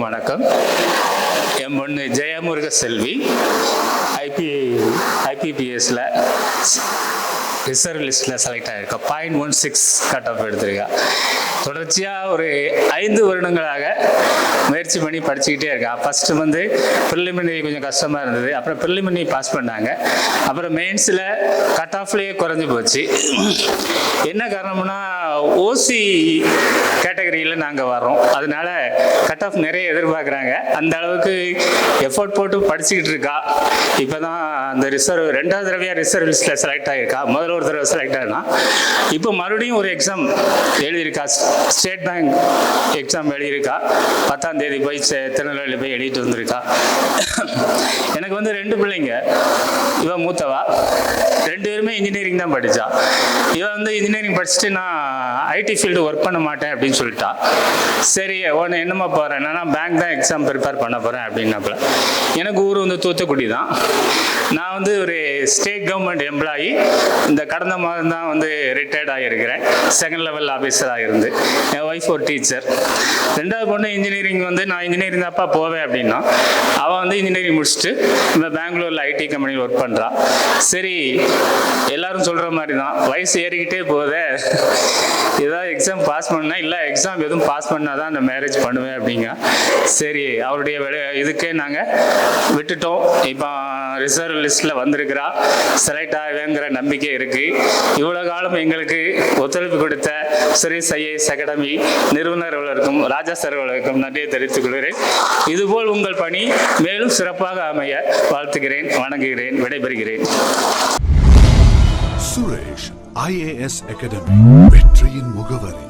அனைவருக்கும் வணக்கம். என் பொண்ணு ஜெயமுருக செல்வி ஐபிபிஎஸ்ல ரிசர்வ் லிஸ்ட்டில் செலக்ட் ஆகிருக்கா. 0.16 கட் ஆஃப் எடுத்திருக்கா. தொடர்ச்சியாக ஒரு 5 வருடங்களாக முயற்சி பண்ணி படிச்சுக்கிட்டே இருக்கா. ஃபஸ்ட்டு வந்து ப்ரிலிமினரி கொஞ்சம் கஷ்டமாக இருந்தது. அப்புறம் ப்ரிலிமினரி பாஸ் பண்ணாங்க. அப்புறம் மெயின்ஸில் கட் ஆஃப்லேயே குறைஞ்சி போச்சு. என்ன காரணம்னா ஓசி கேட்டகரியில் நாங்கள் வர்றோம். அதனால கட் ஆஃப் நிறைய எதிர்பார்க்குறாங்க. அந்த அளவுக்கு எஃபோர்ட் போட்டு படிச்சுக்கிட்டு இருக்கா. இப்போ தான் அந்த ரெண்டாவது தடவையாக ரிசர்வ் லிஸ்ட்டில் செலக்ட் ஆகியிருக்கா. முதல்ல ஒரு தடவை செலக்ட் ஆகினா இப்போ மறுபடியும் ஒரு எக்ஸாம் எழுதியிருக்கா. ஸ்டேட் பேங்க் எக்ஸாம் எழுதியிருக்கா. 10ஆம் தேதி போய் திருநெல்வேலி போய் எழுதிட்டு வந்திருக்கா. எனக்கு வந்து 2 பிள்ளைங்க. இவன் மூத்தவா. 2 பேருமே இன்ஜினியரிங் தான் படித்தா. இவன் வந்து இன்ஜினியரிங் படிச்சுட்டு நான் ஐடி ஃபீல்டு ஒர்க் பண்ண மாட்டேன் அப்படின்னு சொல்லிட்டா. சரி உன்னை என்னமா போகிறேன், நான் பேங்க் தான் எக்ஸாம் ப்ரிப்பேர் பண்ண போகிறேன் அப்படின்னாப்புல. எனக்கு ஊர் வந்து தூத்துக்குடி தான். நான் வந்து ஒரு ஸ்டேட் கவர்மெண்ட் எம்ப்ளாயி. இந்த கடந்த மாதம் தான் வந்து ரிட்டையர்ட் ஆகியிருக்கிறேன். 2nd லெவல் ஆஃபீஸராக இருந்து. என் ஒய்ஃப் ஒரு டீச்சர். 2வது பொண்ணு இன்ஜினியரிங் வந்து நான் இன்ஜினியரிங் தான்ப்பா போவேன் அப்படின்னா அவள் வந்து இன்ஜினியரிங் முடிச்சுட்டு இந்த பெங்களூரில் ஐடி கம்பெனியில் ஒர்க் பண்ணுறான். சரி எல்லாரும் சொல்கிற மாதிரி தான் வயசு ஏறிக்கிட்டே போதே, ஏதாவது எக்ஸாம் பாஸ் பண்ணா இல்லை எக்ஸாம் எதுவும் பாஸ் பண்ணால் தான் அந்த மேரேஜ் பண்ணுவேன் அப்படிங்க. சரி அவருடைய இதுக்கே நாங்கள் விட்டுட்டோம். இப்போ ரிசர்வ் லிஸ்ட்டில் வந்திருக்கிறா. செலக்ட் ஆகுங்கிற நம்பிக்கை இருக்குது. இவ்வளோ காலம் எங்களுக்கு ஒத்துழைப்பு கொடுத்த சுரேஷ் ஐஏஎஸ் அகாடமி நிறுவனர்களுக்கும் ராஜா சார்களுக்கும் நன்றியை தெரிவித்துக் கொள்கிறேன். இதுபோல் உங்கள் பணி மேலும் சிறப்பாக அமைய வாழ்த்துகிறேன், வணங்குகிறேன், விடைபெறுகிறேன். சுரேஷ் ஐஏஎஸ் அகாடமி வெற்றியின் முகவரி.